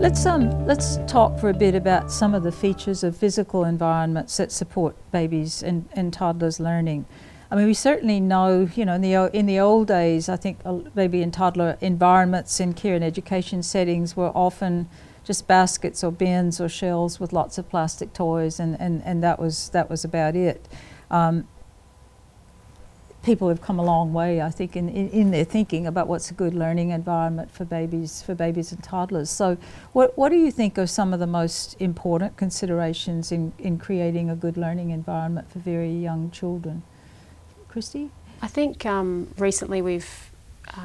Let's talk for a bit about some of the features of physical environments that support babies and toddlers learning. I mean, we certainly know, you know, in the old days, I think baby and toddler environments in care and education settings were often just baskets or bins or shelves with lots of plastic toys, and that was about it. People have come a long way, I think, in their thinking about what's a good learning environment for babies and toddlers. So what do you think are some of the most important considerations in creating a good learning environment for very young children? Christy? I think recently we've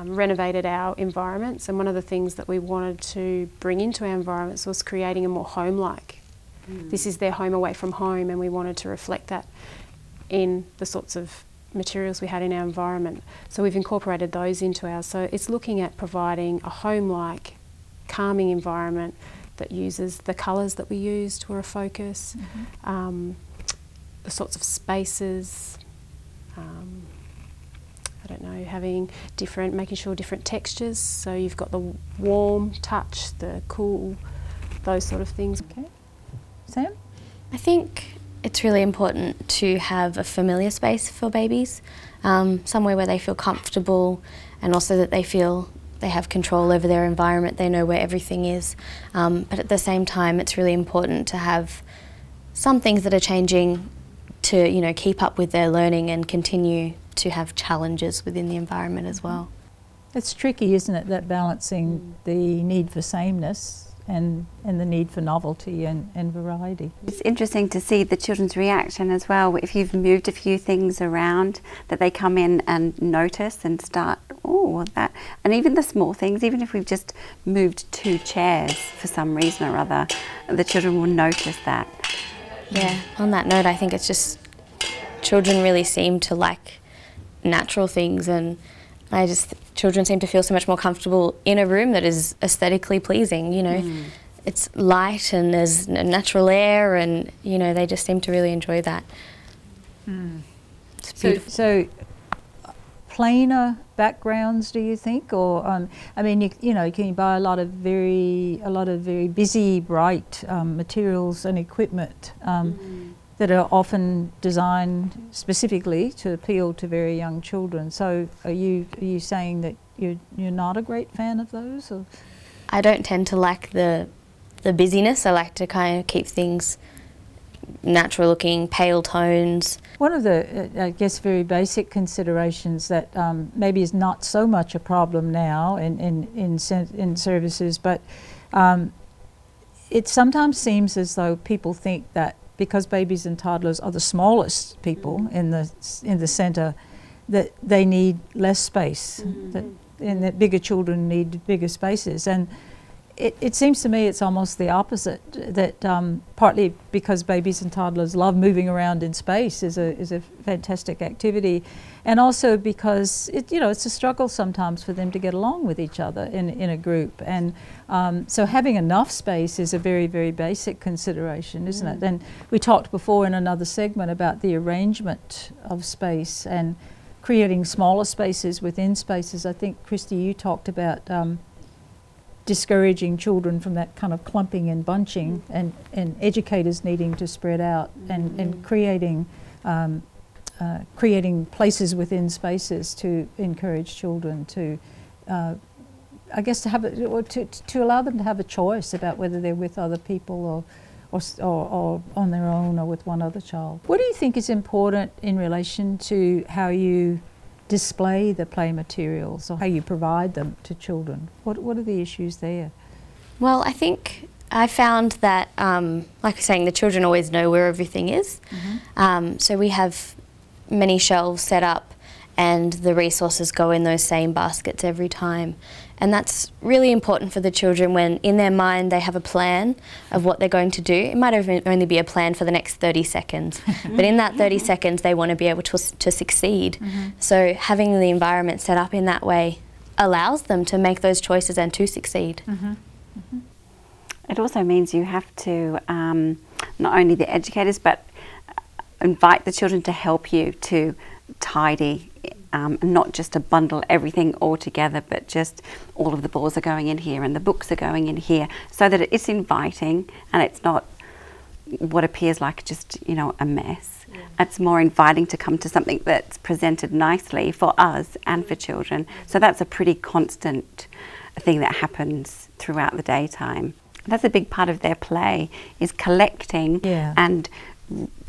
renovated our environments, and one of the things that we wanted to bring into our environments was creating a more home-like. This is their home away from home, and we wanted to reflect that in the sorts of materials we had in our environment. So we've incorporated those into ours. So it's looking at providing a home-like, calming environment that uses the colours that we used were a focus, the sorts of spaces, I don't know, having different, making sure different textures. So you've got the warm touch, the cool, those sort of things. Okay. Sam? I think it's really important to have a familiar space for babies, somewhere where they feel comfortable and also that they feel they have control over their environment, they know where everything is. But at the same time, it's really important to have some things that are changing to, you know, keep up with their learning and continue to have challenges within the environment as well. It's tricky, isn't it, that balancing the need for sameness and the need for novelty and variety. It's interesting to see the children's reaction as well. If you've moved a few things around, that they come in and notice and start, oh, that, and even the small things, even if we've just moved 2 chairs for some reason or other, the children will notice that. Yeah, on that note, I think it's just children really seem to like natural things, and children seem to feel so much more comfortable in a room that is aesthetically pleasing, you know. It's light and there's natural air, and, you know, they just seem to really enjoy that. It's beautiful. So planar backgrounds, do you think? Or, I mean, you know, can you buy a lot of very busy, bright materials and equipment that are often designed specifically to appeal to very young children. So are you saying that you're not a great fan of those? Or? I don't tend to like the busyness. I like to kind of keep things natural looking, pale tones. One of the, I guess, very basic considerations that maybe is not so much a problem now in services, but it sometimes seems as though people think that because babies and toddlers are the smallest people in the centre, that they need less space, and that bigger children need bigger spaces. And it seems to me it's almost the opposite, that partly because babies and toddlers love moving around in space is a fantastic activity, and also because it's a struggle sometimes for them to get along with each other in a group, and so having enough space is a very, very basic consideration, isn't it? And we talked before in another segment about the arrangement of space and creating smaller spaces within spaces. I think, Christy, you talked about discouraging children from that kind of clumping and bunching, and educators needing to spread out and creating places within spaces to encourage children to, I guess, to have to allow them to have a choice about whether they're with other people or on their own or with one other child. What do you think is important in relation to how you display the play materials or how you provide them to children? What are the issues there? Well, I think I found that, like I was saying, the children always know where everything is. So we have many shelves set up and the resources go in those same baskets every time. And that's really important for the children when in their mind they have a plan of what they're going to do. It might only be a plan for the next 30 seconds, but in that 30 seconds they want to be able to succeed. So having the environment set up in that way allows them to make those choices and to succeed. It also means you have to, not only the educators, but invite the children to help you to tidy and not just to bundle everything all together, but just all of the balls are going in here and the books are going in here, so that it's inviting and it's not what appears like just, you know, a mess. Yeah. It's more inviting to come to something that's presented nicely for us and for children. So that's a pretty constant thing that happens throughout the daytime. That's a big part of their play, is collecting and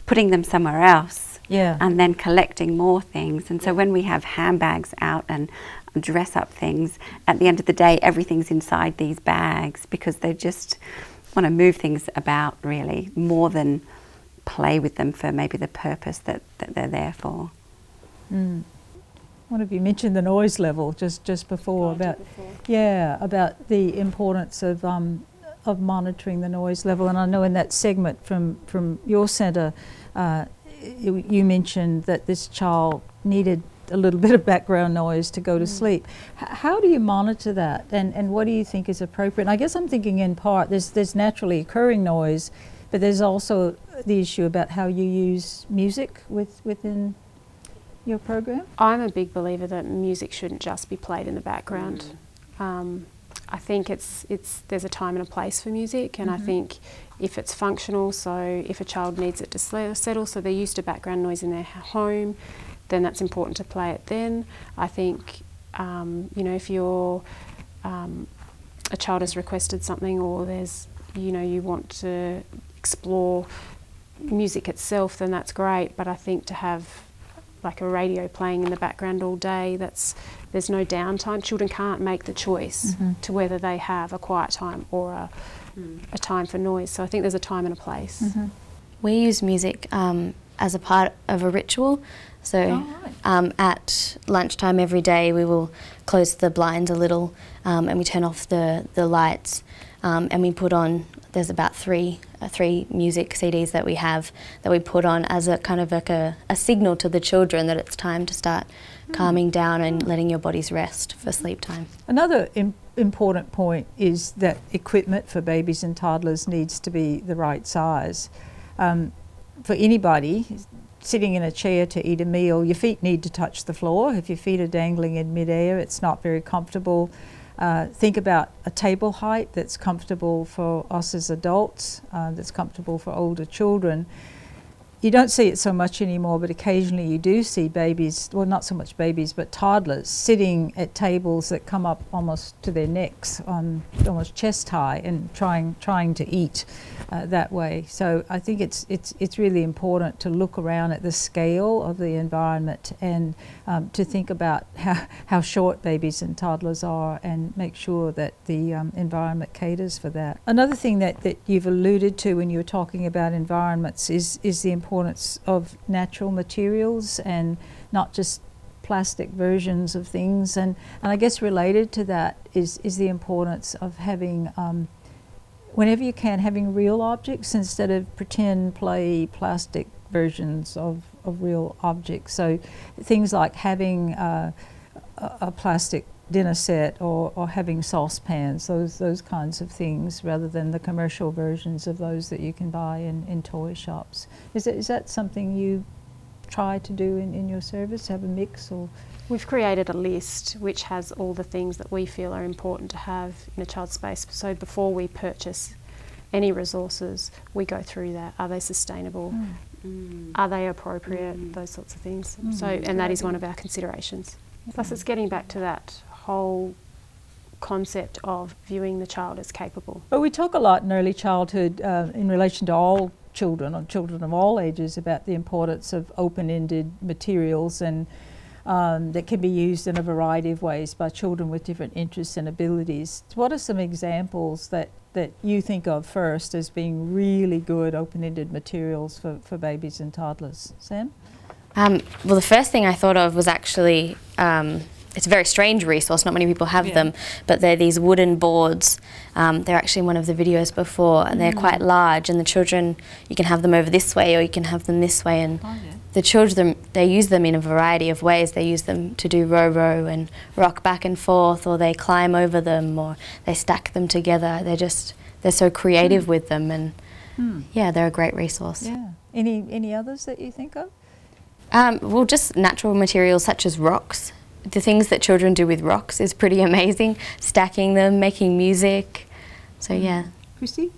putting them somewhere else, and then collecting more things. And so when we have handbags out and dress up things, at the end of the day everything's inside these bags, because they just want to move things about, really, more than play with them for maybe the purpose that they're there for. One of you mentioned the noise level just before, about the importance of monitoring the noise level. And I know in that segment from your centre, you mentioned that this child needed a little bit of background noise to go to sleep. How do you monitor that, and what do you think is appropriate? And I guess I'm thinking in part there's naturally occurring noise, but there's also the issue about how you use music within your program. I'm a big believer that music shouldn't just be played in the background. I think there's a time and a place for music, and I think if it's functional, so if a child needs it to settle, so they're used to background noise in their home, then that's important to play it then. I think, you know, if you're, a child has requested something, or there's, you know, you want to explore music itself, then that's great. But I think to have like a radio playing in the background all day, there's no downtime. Children can't make the choice to whether they have a quiet time or a time for noise. So I think there's a time and a place. We use music as a part of a ritual. So at lunchtime every day we will close the blinds a little, and we turn off the lights, and we put on, there's about three music CDs that we have that we put on as a kind of like a signal to the children that it's time to start calming down and letting your bodies rest for sleep time. Another important point is that equipment for babies and toddlers needs to be the right size. For anybody sitting in a chair to eat a meal, your feet need to touch the floor. If your feet are dangling in midair, it's not very comfortable. Think about a table height that's comfortable for us as adults, that's comfortable for older children. You don't see it so much anymore, but occasionally you do see babies, well, not so much babies, but toddlers sitting at tables that come up almost to their necks, almost chest high, and trying to eat that way. So I think it's really important to look around at the scale of the environment, and to think about how short babies and toddlers are, and make sure that the environment caters for that. Another thing that you've alluded to when you were talking about environments is the importance of natural materials, and not just plastic versions of things. And I guess related to that is the importance of having, whenever you can, having real objects instead of pretend play plastic versions of real objects. So things like having a plastic dinner set, or having saucepans, those kinds of things, rather than the commercial versions of those that you can buy in toy shops. Is that something you try to do in your service, have a mix? Or we've created a list which has all the things that we feel are important to have in a child's space. So before we purchase any resources, we go through that. Are they sustainable? Are they appropriate? Those sorts of things. So, and that is one of our considerations. Plus, it's getting back to that whole concept of viewing the child as capable. But we talk a lot in early childhood in relation to all children, or children of all ages, about the importance of open-ended materials, and that can be used in a variety of ways by children with different interests and abilities. What are some examples that you think of first as being really good open-ended materials for babies and toddlers? Sam? Well, the first thing I thought of was actually, it's a very strange resource, not many people have them, but they're these wooden boards. They're actually in one of the videos before, and they're quite large, and the children, you can have them over this way or you can have them this way, and the children, they use them in a variety of ways. They use them to do row and rock back and forth, or they climb over them, or they stack them together. They're so creative with them, and yeah, they're a great resource. Yeah. Any others that you think of? Well, just natural materials such as rocks. The things that children do with rocks is pretty amazing. Stacking them, making music. So yeah. Christy?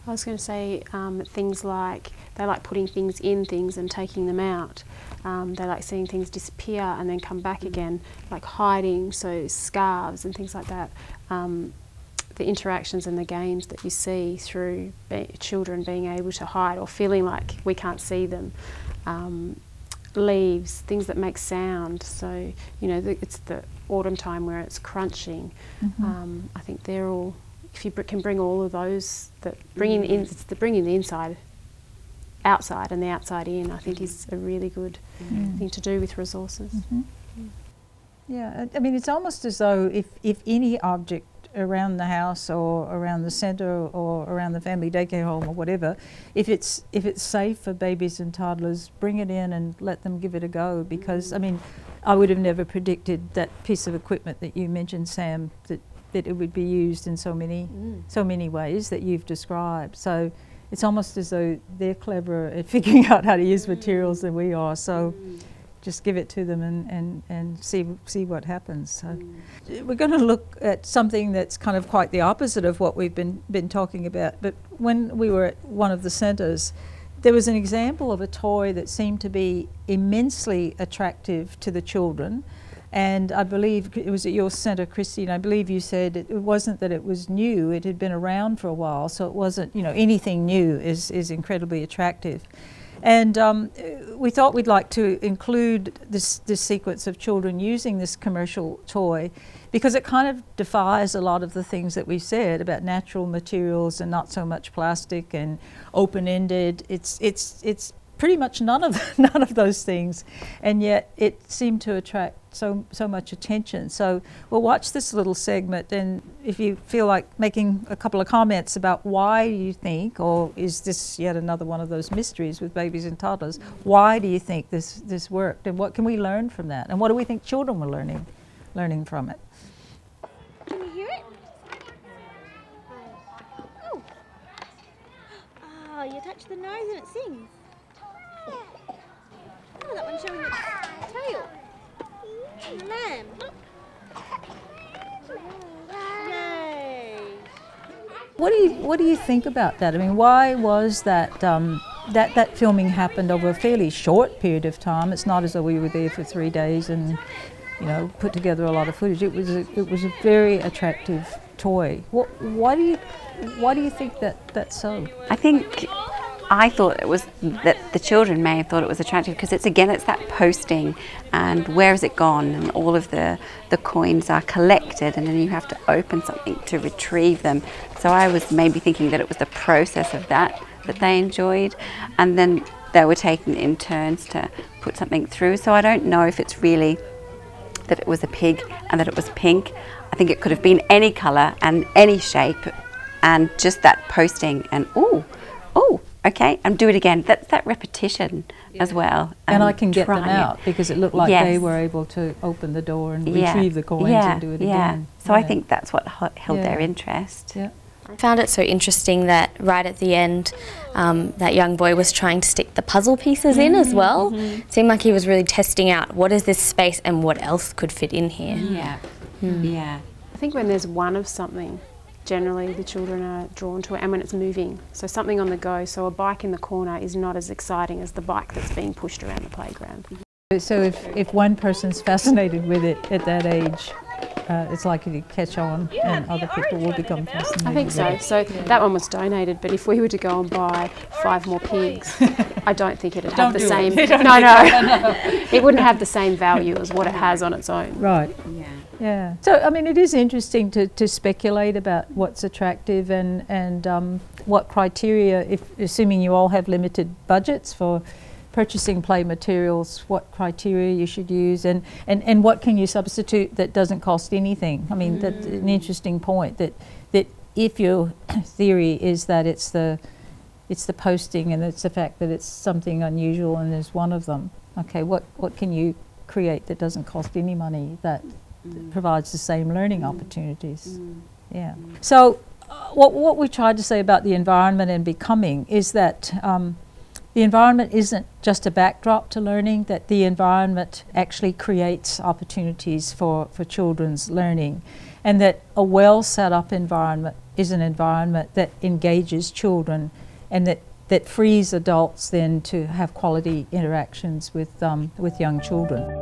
I was going to say things like they like putting things in things and taking them out. They like seeing things disappear and then come back again, like hiding, so scarves and things like that. The interactions and the games that you see through children being able to hide or feeling like we can't see them. Leaves, things that make sound, so you know it's the autumn time where it's crunching. I think they're all, if you can bring all of those, that bringing it's the bringing the inside outside and the outside in, I think is a really good thing to do with resources. Yeah, I mean it's almost as though if any object around the house or around the centre or around the family daycare home or whatever, if it's safe for babies and toddlers, bring it in and let them give it a go, because I mean I would have never predicted that piece of equipment that you mentioned, Sam, that it would be used in so many ways that you've described. So it's almost as though they're cleverer at figuring out how to use materials than we are. So just give it to them and see what happens. So we're going to look at something that's kind of quite the opposite of what we've been talking about. But when we were at one of the centres, there was an example of a toy that seemed to be immensely attractive to the children. And I believe it was at your centre, Christine, I believe you said it wasn't that it was new, it had been around for a while, so it wasn't, you know, anything new is incredibly attractive. And we thought we'd like to include this sequence of children using this commercial toy, because it kind of defies a lot of the things that we've said about natural materials and not so much plastic and open-ended. It's pretty much none of those things, and yet it seemed to attract so much attention. So we'll watch this little segment, and if you feel like making a couple of comments about why you think, or is this yet another one of those mysteries with babies and toddlers, why do you think this worked, and what can we learn from that, and what do we think children were learning from it? Can you hear it? Oh, you touch the nose and it sings. Oh, that one's showing its tail. The lamb. Yay! What do you think about that? I mean, why was that that filming happened over a fairly short period of time? It's not as though we were there for 3 days and, you know, put together a lot of footage. It was a very attractive toy. Why do you think that's so? I thought it was that the children may have thought it was attractive because it's that posting and where has it gone, and all of the coins are collected and then you have to open something to retrieve them. So I was maybe thinking that it was the process of that they enjoyed, and then they were taking it in turns to put something through. So I don't know if it's really that it was a pig and that it was pink. I think it could have been any colour and any shape, and just that posting and oh, okay, and do it again. That's that repetition as well. And I can get them out because it looked like they were able to open the door and retrieve the coins and do it again. So I think that's what held their interest. Yeah. I found it so interesting that right at the end, that young boy was trying to stick the puzzle pieces in as well. It seemed like he was really testing out what is this space and what else could fit in here. Yeah. I think when there's one of something, generally the children are drawn to it, and when it's moving, so something on the go, so a bike in the corner is not as exciting as the bike that's being pushed around the playground. So if one person's fascinated with it at that age, it's likely to catch on and other people will become fascinated. I think so. So that one was donated, but if we were to go and buy 5 more pigs, I don't think it'd have the same. No, it wouldn't have the same value as what it has on its own. Right. Yeah. So I mean, it is interesting to speculate about what's attractive and what criteria, assuming you all have limited budgets for purchasing play materials, what criteria you should use, and what can you substitute that doesn't cost anything. I mean, that's an interesting point, that if your theory is that it's the posting and it's the fact that it's something unusual and there's one of them, okay, what can you create that doesn't cost any money, that provides the same learning opportunities? Yeah. So what we tried to say about the environment and becoming is that the environment isn't just a backdrop to learning, that the environment actually creates opportunities for children's learning, and that a well set up environment is an environment that engages children and that frees adults then to have quality interactions with young children.